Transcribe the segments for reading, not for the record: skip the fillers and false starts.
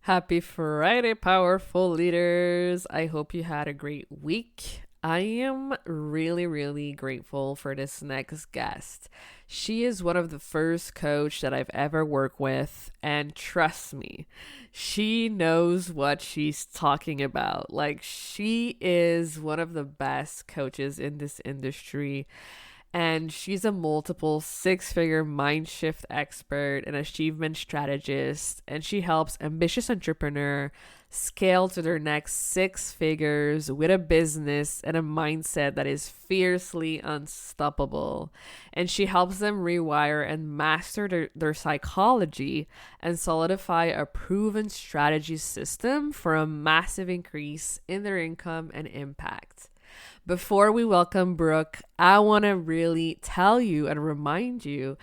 Happy Friday, powerful leaders. I hope you had a great week. I am really, really grateful for this next guest. She is one of the first coach that I've ever worked with, and trust me, she knows what she's talking about. Like, she is one of the best coaches in this industry, and she's a multiple six-figure mind shift expert and achievement strategist, and she helps ambitious entrepreneur scale to their next six figures with a business and a mindset that is fiercely unstoppable. And she helps them rewire and master their psychology and solidify a proven strategy system for a massive increase in their income and impact. Before we welcome Brooke, I want to really tell you and remind you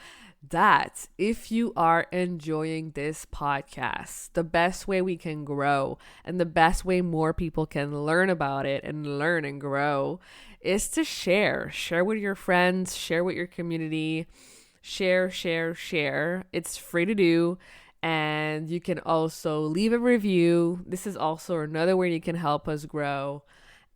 that if you are enjoying this podcast, the best way we can grow and the best way more people can learn about it and learn and grow is to share. Share with your friends, share with your community, share, share, share. It's free to do. And you can also leave a review. This is also another way you can help us grow.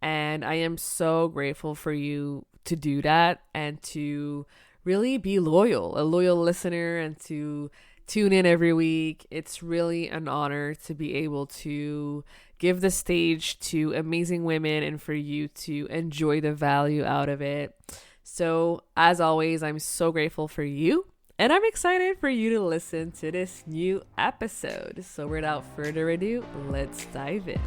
And I am so grateful for you to do that and to really be loyal, a loyal listener, and to tune in every week. It's really an honor to be able to give the stage to amazing women and for you to enjoy the value out of it. So, as always, I'm so grateful for you. And I'm excited for you to listen to this new episode. So, without further ado, let's dive in.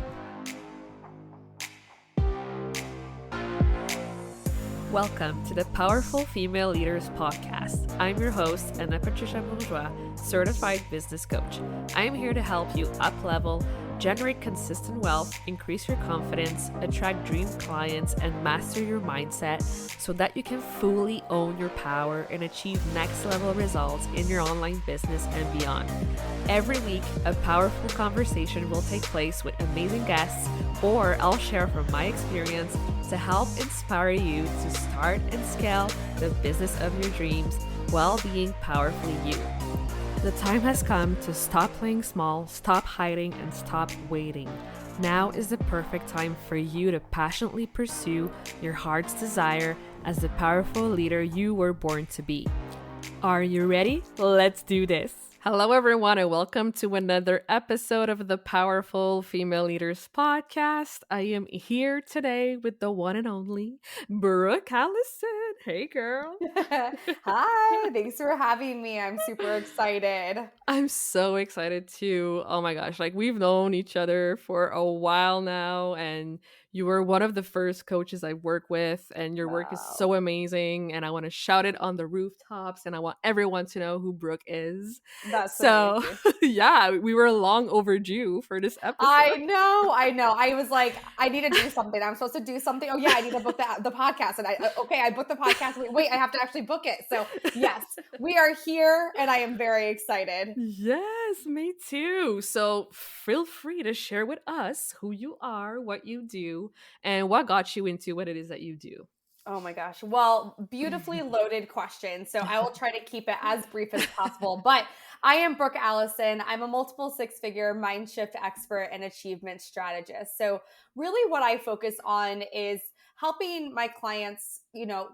Welcome to the Powerful Female Leaders Podcast. I'm your host, Anna Patricia Bourgeois, certified business coach. I am here to help you up-level, generate consistent wealth, increase your confidence, attract dream clients, and master your mindset so that you can fully own your power and achieve next-level results in your online business and beyond. Every week, a powerful conversation will take place with amazing guests, or I'll share from my experience to help inspire you to start and scale the business of your dreams while being powerfully you. The time has come to stop playing small, stop hiding, and stop waiting. Now is the perfect time for you to passionately pursue your heart's desire as the powerful leader you were born to be. Are you ready? Let's do this. Hello, everyone, and welcome to another episode of the Powerful Female Leaders Podcast. I am here today with the one and only Brooke Allison. Hey, girl. Hi, thanks for having me. I'm super excited. I'm so excited too. Oh my gosh, like we've known each other for a while now, and you were one of the first coaches I work with, and your work is Wow. so amazing. And I want to shout it on the rooftops, and I want everyone to know who Brooke is. That's So, amazing. yeah, we were long overdue for this episode. I know. I was like, I need to do something. I'm supposed to do something. Oh yeah, I need to book the podcast. And I booked the podcast. Wait, I have to actually book it. So yes, we are here and I am very excited. Yes, me too. So feel free to share with us who you are, what you do, and what got you into what it is that you do. Oh my gosh. Well, beautifully loaded question. So I will try to keep it as brief as possible. But I am Brooke Allison. I'm a multiple six-figure mind shift expert and achievement strategist. So really what I focus on is helping my clients,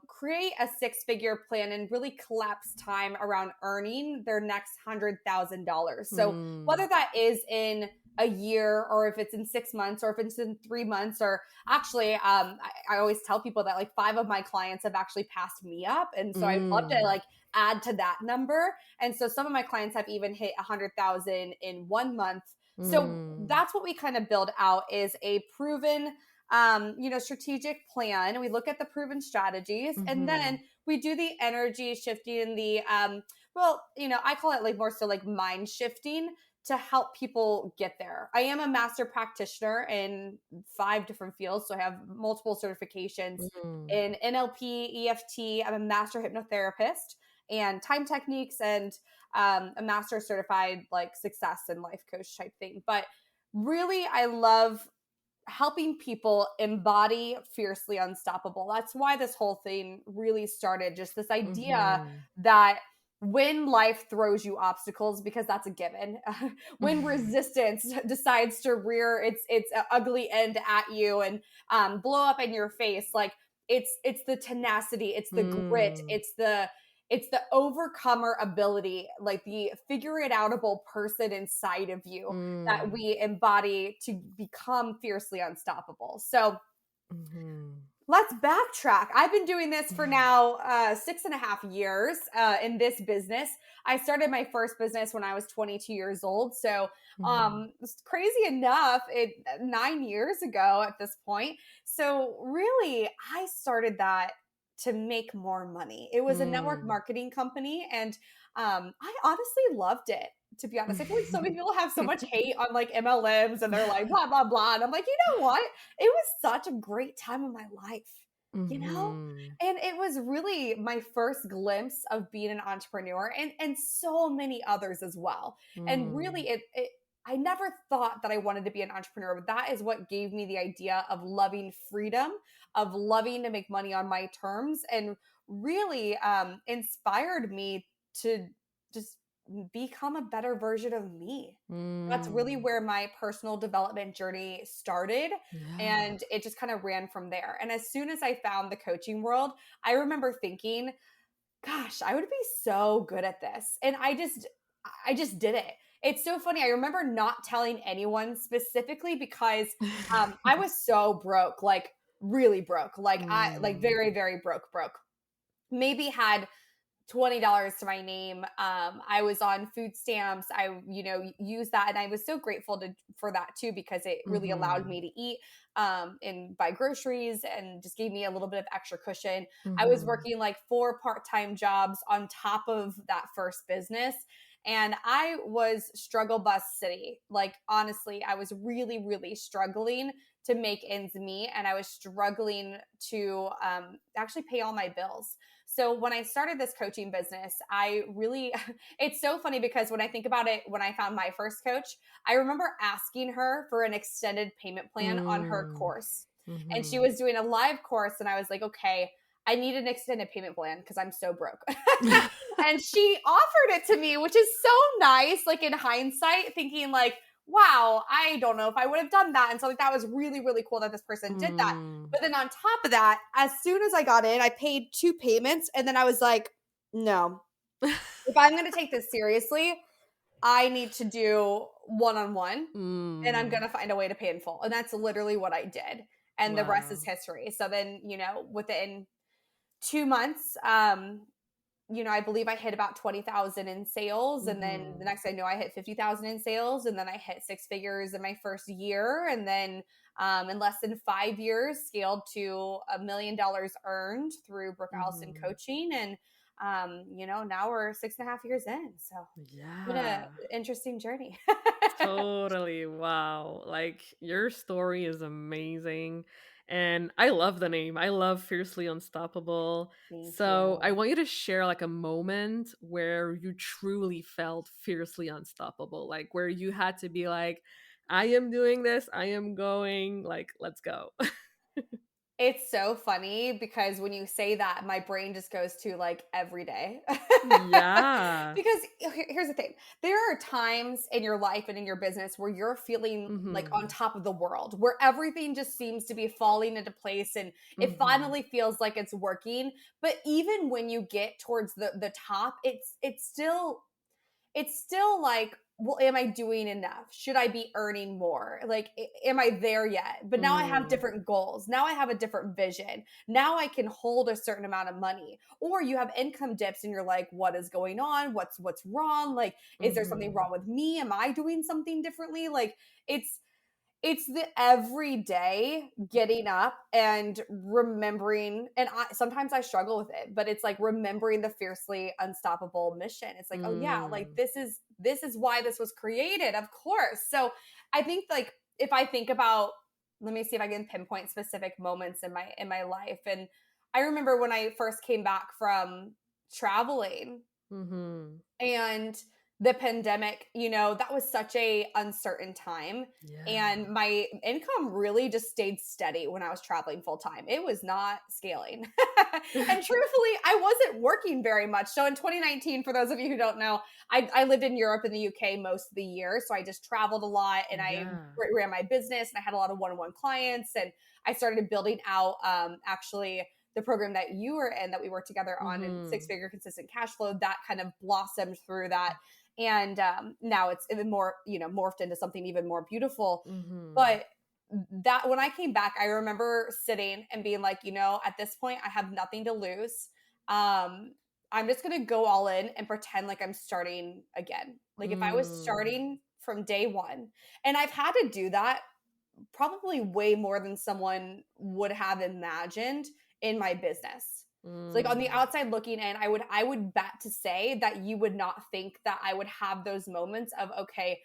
create a six-figure plan and really collapse time around earning their next $100,000. So whether that is in a year or if it's in 6 months or if it's in 3 months or actually, I always tell people that like 5 of my clients have actually passed me up. And so I'd love to like add to that number. And so some of my clients have even hit 100,000 in 1 month. So that's what we kind of build out is a proven, strategic plan. We look at the proven strategies and then we do the energy shifting and the, I call it like more so like mind shifting to help people get there. I am a master practitioner in 5 different fields. So I have multiple certifications in NLP, EFT. I'm a master hypnotherapist and time techniques and a master certified like success and life coach type thing. But really, I love helping people embody fiercely unstoppable. That's why this whole thing really started. Just this idea that when life throws you obstacles, because that's a given, when resistance decides to rear its ugly end at you and blow up in your face, like it's the tenacity, it's the grit, Mm, it's the overcomer ability, like the figure it outable person inside of you that mm, we embody to become fiercely unstoppable. So mhm. let's backtrack. I've been doing this for now 6.5 years in this business. I started my first business when I was 22 years old. So Mhm. it's crazy enough, 9 years ago at this point. So really, I started that to make more money. It was a network Mm. marketing company, and I honestly loved it. To be honest, I feel like so many people have so much hate on like MLMs, and they're like blah blah blah, and I'm like, you know what? It was such a great time of my life, you know? Mhm. And it was really my first glimpse of being an entrepreneur, and so many others as well. And really Mm. it I never thought that I wanted to be an entrepreneur, but that is what gave me the idea of loving freedom, of loving to make money on my terms, and really inspired me to just become a better version of me. That's really Mm. where my personal development journey started, Yeah. and it just kind of ran from there. And as soon as I found the coaching world, I remember thinking, gosh, I would be so good at this. And I just did it. It's so funny. I remember not telling anyone specifically because I was so broke, like really broke, like I like Mm. very very broke. Maybe had $20 to my name. I was on food stamps. I, used that, and I was so grateful for that too, because it really allowed Mhm. me to eat and buy groceries, and just gave me a little bit of extra cushion. I was Mhm. working like 4 part-time jobs on top of that first business. And I was struggle bus city. Like, honestly, I was really, really struggling to make ends meet. And I was struggling to actually pay all my bills. So when I started this coaching business, I really, it's so funny because when I think about it, when I found my first coach, I remember asking her for an extended payment plan on her Mm. course. And she Mhm. was doing a live course, and I was like, okay, I need an extended payment plan because I'm so broke. And she offered it to me, which is so nice, like in hindsight, thinking like, wow, I don't know if I would have done that. And so like that was really, really cool that this person did that. Mm. But then on top of that, as soon as I got in, I paid 2 payments, and then I was like, no, if I'm going to take this seriously, I need to do one on one, and I'm going Mm. to find a way to pay in full. And that's literally what I did. And the rest is Wow. history. So then, within 2 months, I believe I hit about 20,000 in sales. And then the Mhm. next I know I hit 50,000 in sales. And then I hit six figures in my first year. And then in less than 5 years, scaled to $1 million earned through Brooke Allison Mhm. coaching. And, now we're 6.5 years in. So what a Yeah. interesting journey. Totally. Wow. Like your story is amazing. And I love the name. I love Fiercely Unstoppable. Thank So I you. want you to share like a moment where you truly felt fiercely unstoppable, like where you had to be like, I am doing this, I am going, like, let's go. It's so funny because when you say that, my brain just goes to like every day. Yeah. Because here's the thing, there are times in your life and in your business where you're feeling like on Mhm. top of the world, where everything just seems to be falling into place and it Mhm. finally feels like it's working. But even when you get towards the top, it's still like, well, am I doing enough? Should I be earning more? Like, am I there yet? But now I have Mm. different goals. Now I have a different vision. Now I can hold a certain amount of money. Or you have income dips and you're like, what is going on? What's wrong? Like, is there something Mhm. wrong with me? Am I doing something differently? Like, it's it's the everyday getting up and remembering, and sometimes I struggle with it, but it's like remembering the fiercely unstoppable mission. It's like, oh yeah, like Mm. this is why this was created, of course. So I think, like, if I think about, let me see if I can pinpoint specific moments in my life. And I remember when I first came back from traveling, Mhm. and the pandemic, that was such a uncertain time. Yeah. And my income really just stayed steady when I was traveling full time. It was not scaling. And truthfully, I wasn't working very much. So in 2019, for those of you who don't know, I lived in Europe and the UK most of the year. So I just traveled a lot and I Yeah. ran my business and I had a lot of one on one clients. And I started building out actually the program that you were in that we worked together on in Mm-hmm. six figure consistent cash flow. That kind of blossomed through that. And now it's even more, morphed into something even more beautiful. Mm-hmm. But that when I came back, I remember sitting and being like, at this point, I have nothing to lose. Um, I'm just gonna go all in and pretend like I'm starting again. Like if I was Mm. starting from day one, and I've had to do that probably way more than someone would have imagined in my business. So like on the Mm. outside looking in, I would bet to say that you would not think that I would have those moments of, okay,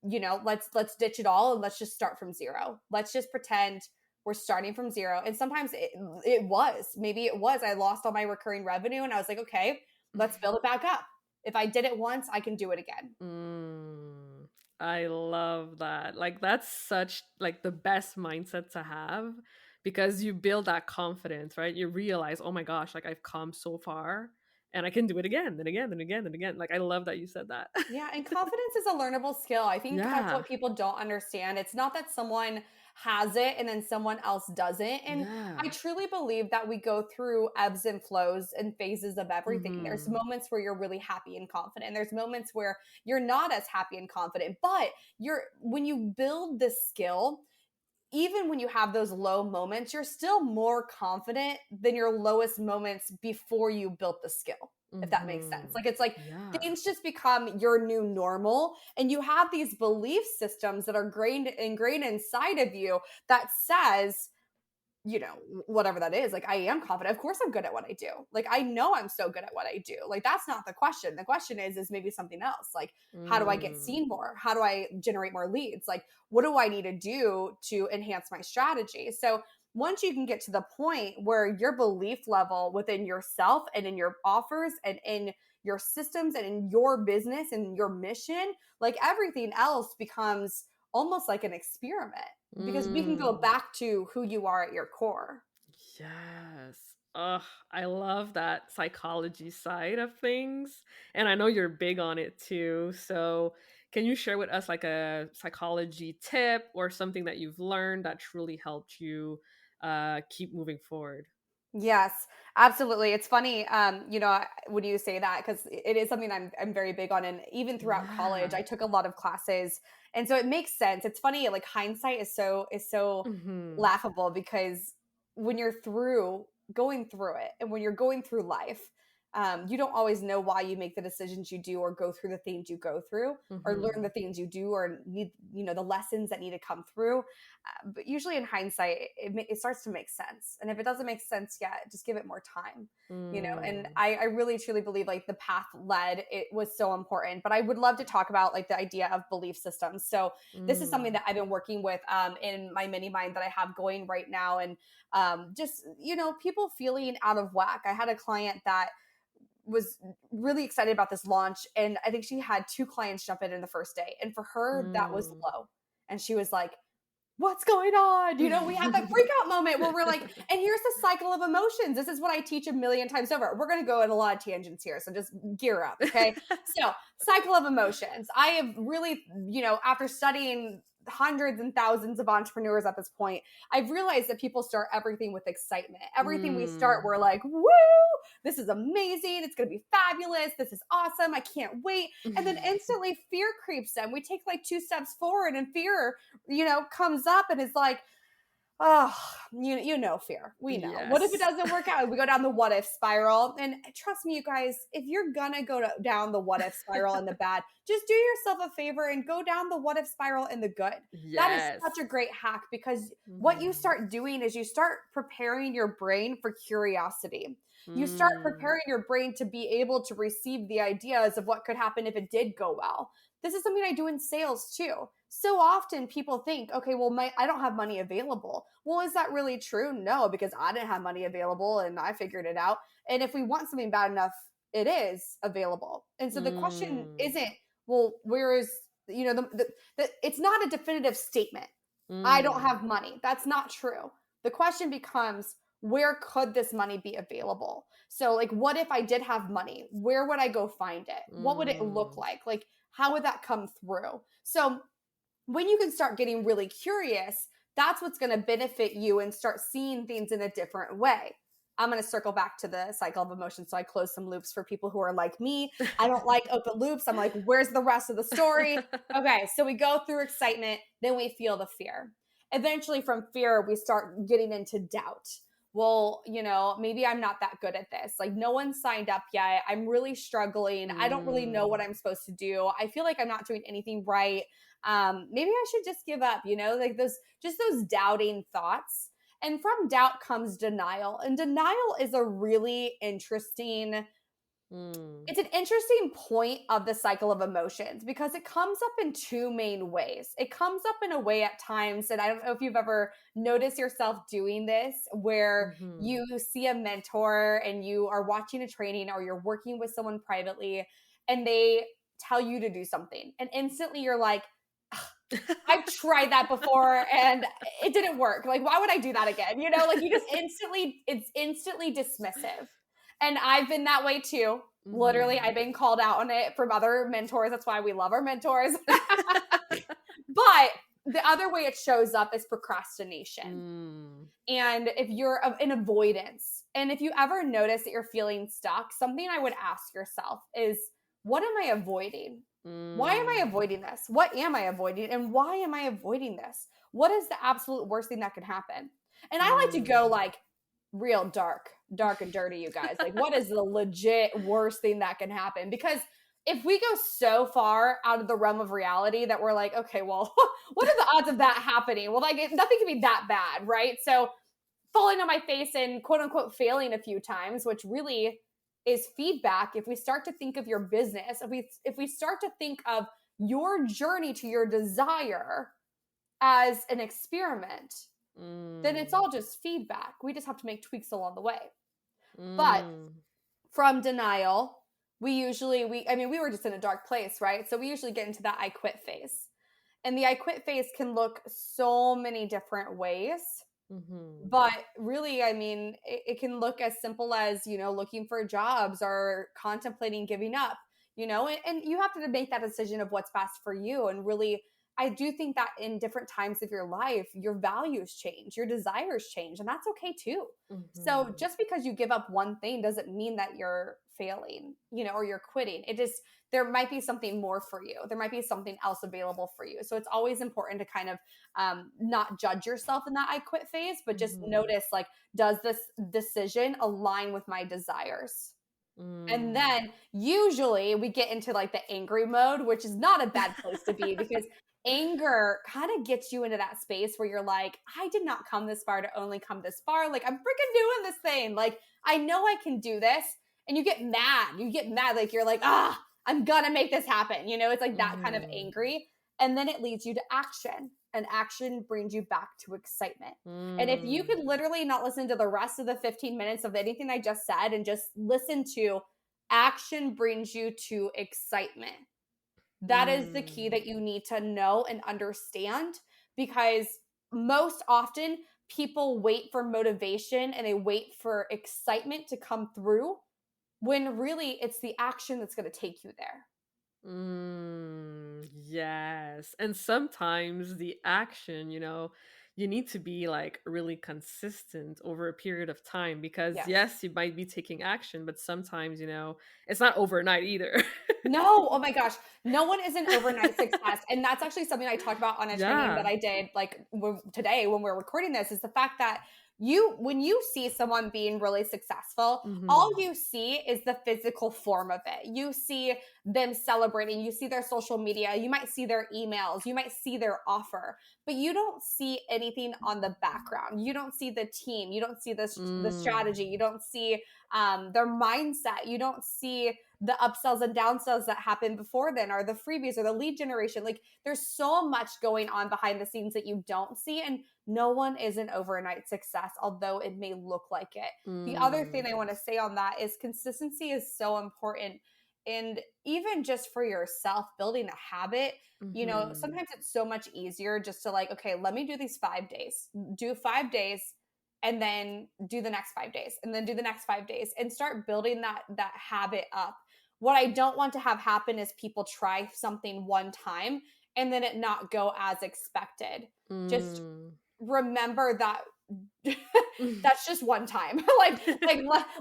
let's ditch it all and let's just start from zero. Let's just pretend we're starting from zero. And sometimes maybe it was I lost all my recurring revenue and I was like, okay, let's build it back up. If I did it once, I can do it again. Mm. I love that. Like that's such like the best mindset to have because you build that confidence, right? You realize, "Oh my gosh, like I've come so far and I can do it again and again and again and again." Like I love that you said that. Yeah, and confidence is a learnable skill. I think that's Yeah. what people don't understand. It's not that someone has it and then someone else doesn't. And I Yeah. truly believe that we go through ebbs and flows and phases of everything. There's Mhm. moments where you're really happy and confident. There's moments where you're not as happy and confident. But when you build this skill, even when you have those low moments, you're still more confident than your lowest moments before you built the skill, if that makes sense. Mhm. Like it's like Yeah. things just become your new normal and you have these belief systems that are ingrained inside of you that says, whatever that is, like I am confident. Of course I'm good at what I do. Like I know I'm so good at what I do. Like that's not the question. The question is maybe something else. Like how do I get Mm. seen more? How do I generate more leads? Like what do I need to do to enhance my strategy? So once you can get to the point where your belief level within yourself and in your offers and in your systems and in your business and your mission, like everything else becomes almost like an experiment because we can go Mm. back to who you are at your core. Yes. Ugh, I love that psychology side of things. And I know you're big on it too. So, can you share with us like a psychology tip or something that you've learned that truly helped you keep moving forward? Yes, absolutely. It's funny, when you say that because it is something I'm very big on, and even throughout college, Yeah. I took a lot of classes, and so it makes sense. It's funny, like hindsight is so Hmm. laughable because when you're going through it, and when you're going through life, you don't always know why you make the decisions you do, or go through the things you go through, or learn Hmm. the things you do, or need the lessons that need to come through. But usually in hindsight, it starts to make sense. And if it doesn't make sense yet, just give it more time. And Mm. I really truly believe like the path led, it was so important. But I would love to talk about like the idea of belief systems. So this is something Mm. that I've been working with in my mini mind that I have going right now. And just, people feeling out of whack. I had a client that was really excited about this launch. And I think she had two clients jump in the first day. And for her, that was Mm. low. And she was like, what's going on? We have that freak out moment where we're like, and here's the cycle of emotions. This is what I teach a million times over. We're going to go in a lot of tangents here. So just gear up. Okay. So, cycle of emotions. I have really, after studying hundreds and thousands of entrepreneurs at this point, I've realized that people start everything with excitement. Everything we start, Mm. we're like, woo, this is amazing. It's going to be fabulous. This is awesome. I can't wait. And then instantly fear creeps in. We take like two steps forward and fear comes up and is like, oh, fear. We know. What if it Yes. doesn't work out? We go down the what if spiral. And trust me, you guys, if you're gonna down the what if spiral and the bad, just do yourself a favor and go down the what if spiral and the good. That is Yes. such a great hack because what you Mhm. start doing is you start preparing your brain for curiosity. You start Mm. preparing your brain to be able to receive the ideas of what could happen if it did go well. This is something I do in sales too. So often people think, okay, well, I don't have money available. Well, is that really true? No, because I didn't have money available and I figured it out. And if we want something bad enough, it is available. And so the question Mm. isn't Well, whereas, it's not a definitive statement. I don't Mm. have money. That's not true. The question becomes, where could this money be available? So, like, what if I did have money? Where would I go find it? What would it look Mm. like? Like, how would that come through? So, when you can start getting really curious, that's what's going to benefit you and start seeing things in a different way. I'm going to circle back to the cycle of emotion. So I close some loops for people who are like me. I don't like open loops. I'm like, where's the rest of the story? Okay, so we go through excitement, then we feel the fear. Eventually, from fear, we start getting into doubt. Well, maybe I'm not that good at this. Like, no one signed up yet. I'm really struggling. I don't really know what Mm. I'm supposed to do. I feel like I'm not doing anything right. Maybe I should just give up, like those doubting thoughts. And from doubt comes denial. And denial is a really interesting Mm. it's an interesting point of the cycle of emotions because it comes up in two main ways. It comes up in a way at times, and I don't know if you've ever noticed yourself doing this, where Mhm. you see a mentor and you are watching a training or you're working with someone privately and they tell you to do something. And instantly you're like, I've tried that before and it didn't work. Like, why would I do that again? Like it's instantly dismissive. And I've been that way too. Literally, I've Mhm. been called out on it from other mentors. That's why we love our mentors. But the other way it shows up is procrastination. Mm. And if you're in avoidance, and if you ever notice that you're feeling stuck, something I would ask yourself is, what am I avoiding? Why am I Mm. avoiding this? What am I avoiding? And why am I avoiding this? What is the absolute worst thing that could happen? And I like to go Mm. like real dark and dirty, you guys. Like, what is the legit worst thing that can happen? Because if we go so far out of the realm of reality that we're like, okay, well, what are the odds of that happening? Well, like, nothing can be that bad, right? So, falling on my face and quote unquote failing a few times, which really is feedback. If we start to think of your business, if we start to think of your journey to your desire as an experiment, then it's Mm. all just feedback. We just have to make tweaks along the way. But Mm. from denial, we were just in a dark place, right? So we usually get into that I quit phase. And the I quit phase can look so many different ways. Mhm. But really, it can look as simple as, looking for jobs or contemplating giving up, and you have to make that decision of what's best for you. And really, I do think that in different times of your life, your values change, your desires change, and that's okay too. So Mhm. just because you give up one thing doesn't mean that you're failing, or you're quitting. There might be something more for you. There might be something else available for you. So it's always important to kind of not judge yourself in that I quit phase, but just Mhm. notice, like, does this decision align with my desires? And Mm. then usually we get into like the angry mode, which is not a bad place to be because anger kind of gets you into that space where you're like, I did not come this far to only come this far. Like, I'm freaking doing this thing. Like, I know I can do this. And you get mad. You get mad. Like, you're like, I'm gonna make this happen. It's like that kind of Mhm. angry. And then it leads you to action. And action brings you back to excitement. And if you Mm. could literally not listen to the rest of the 15 minutes of anything I just said and just listen to action brings you to excitement, that is the key Mm. that you need to know and understand, because most often people wait for motivation and they wait for excitement to come through when really it's the action that's going to take you there. Mm, yes. And sometimes the action, you need to be like really consistent over a period of time because Yes. yes, you might be taking action, but sometimes, it's not overnight either. No, oh my gosh. No one is an overnight success. And that's actually something I talked about on a training that Yeah. I did like today when we're recording this, is the fact that when you see someone being really successful, all Mhm. you see is the physical form of it. You see them celebrating, you see their social media, you might see their emails, you might see their offer, but you don't see anything on the background. You don't see the team, you don't see the Mm. strategy, you don't see their mindset, you don't see the upsells and downsells that happen before then, or the freebies or the lead generation. Like, there's so much going on behind the scenes that you don't see, and no one is an overnight success, although it may look like it. The other thing Mm. I want to say on that is consistency is so important. And even just for yourself, building a habit, you know, Mm-hmm. sometimes it's so much easier just to like, okay, let me do these 5 days, do 5 days, and then do the next 5 days, and then do the next 5 days, and start building that habit up. What I don't want to have happen is people try something one time and then it not go as expected. Just Mm. remember that that's just one time.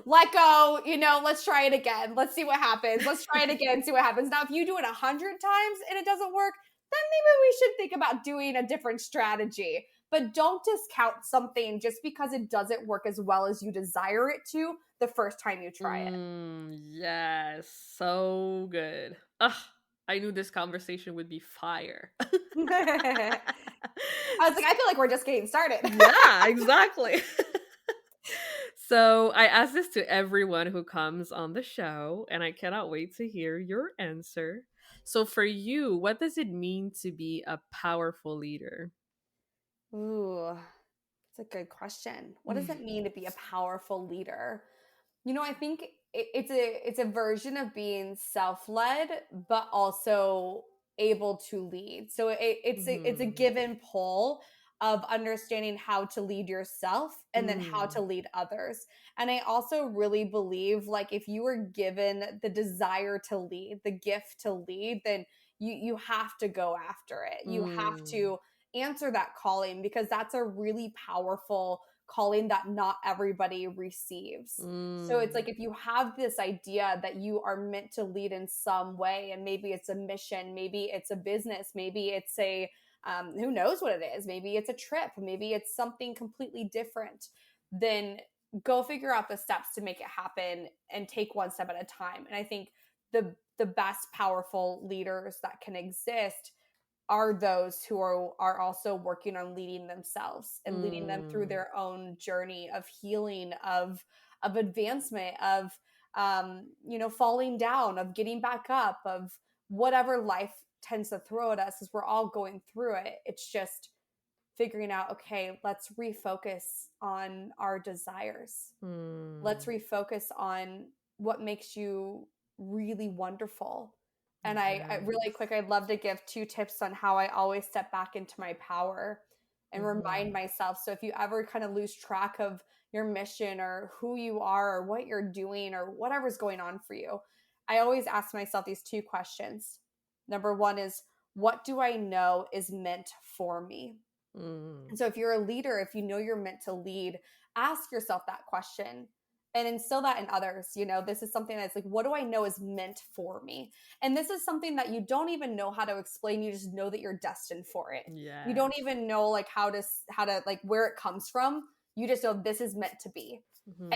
Let go, you know, let's try it again. Let's see what happens. Let's try it again, see what happens. Now, if you do it 100 times and it doesn't work, then maybe we should think about doing a different strategy. But don't discount something just because it doesn't work as well as you desire it to the first time you try it. Yes, so good. Ugh, I knew this conversation would be fire. I was like, I feel like we're just getting started. Yeah, exactly. So I ask this to everyone who comes on the show, and I cannot wait to hear your answer. So, for you, what does it mean to be a powerful leader? Ooh, that's a good question. What does it mean to be a powerful leader? You know, I think it's a version of being self-led, but also able to lead. So it's a Mm-hmm. give and pull of understanding how to lead yourself and then how to Mm. lead others. And I also really believe like if you were given the desire to lead, the gift to lead, then you have to go after it. You have Mm. to answer that calling because that's a really powerful calling that not everybody receives. So it's Mm. like if you have this idea that you are meant to lead in some way, and maybe it's a mission, maybe it's a business, maybe it's a who knows what it is, maybe it's a trip, maybe it's something completely different, then go figure out the steps to make it happen and take one step at a time. And I think the best powerful leaders that can exist are those who are also working on leading themselves and leading them through Mm. their own journey of healing, of advancement, of you know, falling down, of getting back up, of whatever life tends to throw at us as we're all going through it. It's just figuring out, okay, let's refocus on our desires. Let's Mm. refocus on what makes you really wonderful. And I really Yes. quick, I'd love to give 2 tips on how I always step back into my power and remind Mm-hmm. myself. So if you ever kind of lose track of your mission or who you are or what you're doing or whatever's going on for you, I always ask myself these 2 questions. Number one is, what do I know is meant for me? Mm. And so if you're a leader, if you know you're meant to lead, ask yourself that question and instill that in others. You know, this is something that's like, what do I know is meant for me? And this is something that you don't even know how to explain. You just know that you're destined for it. You don't Yes. even know like how to like where it comes from. You just know this is meant to be.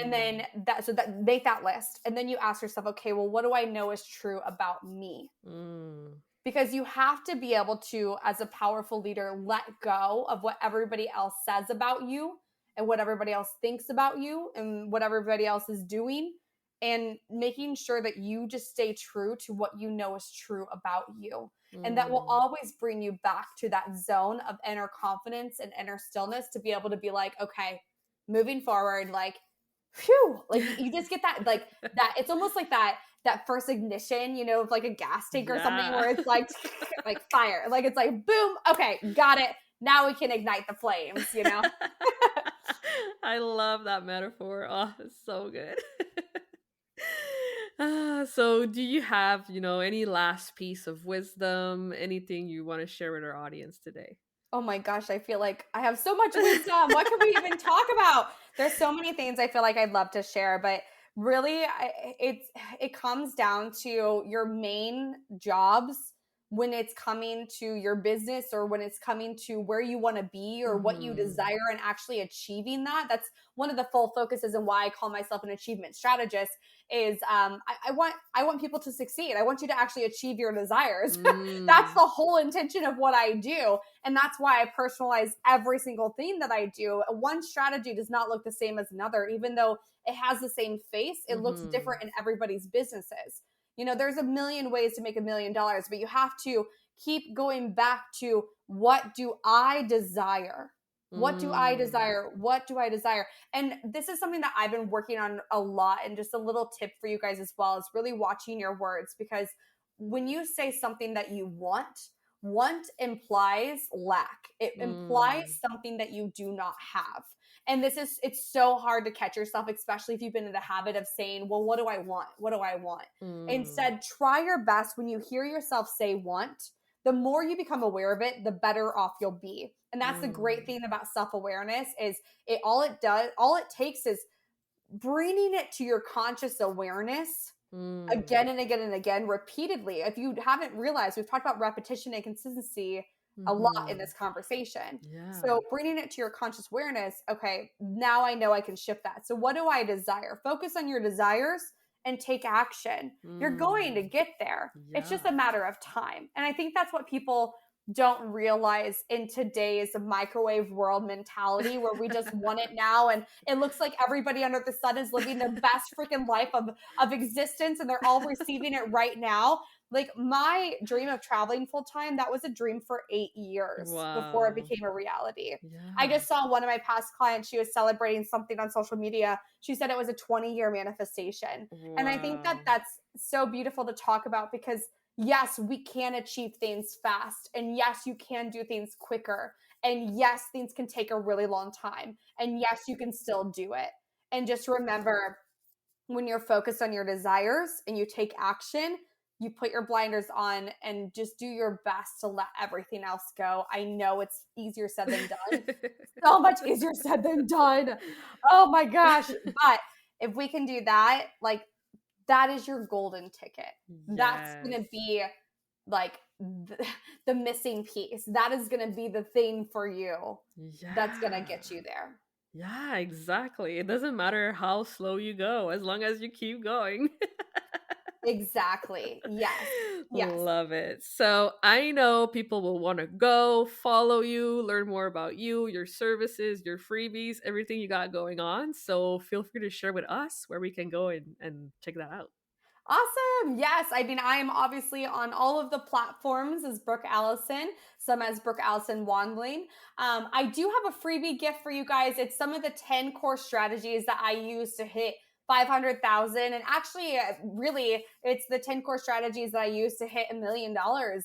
And Mm-hmm. then that make that list. And then you ask yourself, okay, well, what do I know is true about me? Mm. Because you have to be able to, as a powerful leader, let go of what everybody else says about you and what everybody else thinks about you and what everybody else is doing, and making sure that you just stay true to what you know is true about you. And that will Mm. always bring you back to that zone of inner confidence and inner stillness to be able to be like, okay, moving forward, like, phew, like you just get that, like, that it's almost like that first ignition, you know, of like a gas tank or something Yeah. where it's like like fire. Like it's like boom, okay, got it. Now we can ignite the flames, you know? I love that metaphor. Oh, it's so good. So do you have, any last piece of wisdom, anything you want to share with our audience today? Oh my gosh, I feel like I have so much wisdom. What can we even talk about? There's so many things I feel like I'd love to share, but really it comes down to your main jobs when it's coming to your business or when it's coming to where you want to be or what you Mm-hmm. desire and actually achieving that. That's one of the full focuses and why I call myself an achievement strategist is I want people to succeed. I want you to actually achieve your desires. That's Mm. the whole intention of what I do. And that's why I personalize every single thing that I do. One strategy does not look the same as another, even though it has the same face, it looks Mm-hmm. different in everybody's businesses. You know, there's a million ways to make $1,000,000, but you have to keep going back to what do I desire? What do I desire? What do I desire? And this is something that I've been working on a lot. And just a little tip for you guys as well is really watching your words, because when you say something that you want implies lack. It implies something that you do not have. And it's so hard to catch yourself, especially if you've been in the habit of saying, well, what do I want? What do I want? Instead, try your best when you hear yourself say want. The more you become aware of it, the better off you'll be. And that's the great thing about self-awareness is all it takes is bringing it to your conscious awareness again and again and again, repeatedly. If you haven't realized, we've talked about repetition and consistency a lot in this conversation. Yeah. So bringing it to your conscious awareness, okay, now I know I can shift that. So what do I desire? Focus on your desires and take action. You're going to get there. Yeah. It's just a matter of time. And I think that's what people don't realize in today's microwave world mentality, where we just want it now. And it looks like everybody under the sun is living their best freaking life of existence, and they're all receiving it right now. Like my dream of traveling full time, that was a dream for 8 years before it became a reality. Yeah. I just saw one of my past clients, she was celebrating something on social media. She said it was a 20-year manifestation. Wow. And I think that that's so beautiful to talk about, because yes, we can achieve things fast. And yes, you can do things quicker. And yes, things can take a really long time. And yes, you can still do it. And just remember, when you're focused on your desires and you take action, you put your blinders on and just do your best to let everything else go. I know it's easier said than done. So much easier said than done. Oh my gosh. But if we can do that, like, that is your golden ticket. Yes. That's going to be like the missing piece. That is going to be the thing for you that's going to get you there. Yeah, exactly. It doesn't matter how slow you go, as long as you keep going. Exactly. Yes. Yes. Love it. So I know people will want to go follow you, learn more about you, your services, your freebies, everything you got going on. So feel free to share with us where we can go and check that out. Awesome. Yes. I mean, I am obviously on all of the platforms as Brooke Allison, some as Brooke Allison Wandling. I do have a freebie gift for you guys. It's some of the 10 core strategies that I use to hit 500,000. And actually, really, it's the 10 core strategies that I use to hit $1 million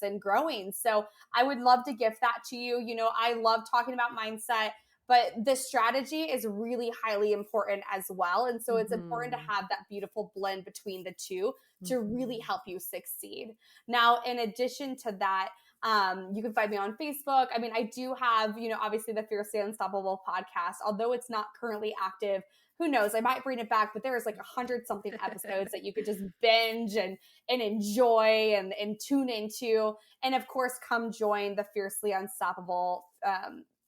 and growing. So I would love to gift that to you. You know, I love talking about mindset, but this strategy is really highly important as well. And so it's important to have that beautiful blend between the two to really help you succeed. Now, in addition to that, you can find me on Facebook. I mean, I do have, you know, obviously the Fiercely Unstoppable podcast, although it's not currently active. Who knows? I might bring it back, but there is like 100-something episodes that you could just binge and enjoy and tune into. And of course, come join the Fiercely Unstoppable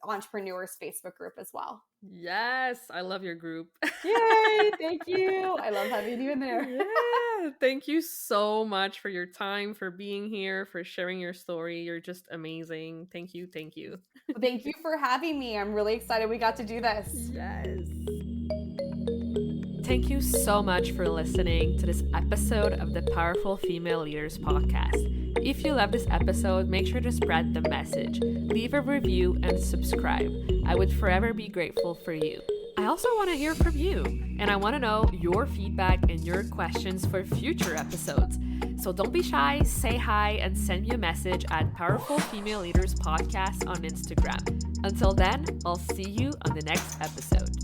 Entrepreneurs Facebook group as well. Yes, I love your group. Yay, thank you. I love having you in there. Yeah, thank you so much for your time, for being here, for sharing your story. You're just amazing. Thank you. Thank you. Thank you for having me. I'm really excited we got to do this. Yes. Thank you so much for listening to this episode of the Powerful Female Leaders podcast. If you love this episode, make sure to spread the message, leave a review, and subscribe. I would forever be grateful for you. I also want to hear from you, and I want to know your feedback and your questions for future episodes. So don't be shy, say hi, and send me a message at Powerful Female Leaders Podcast on Instagram. Until then, I'll see you on the next episode.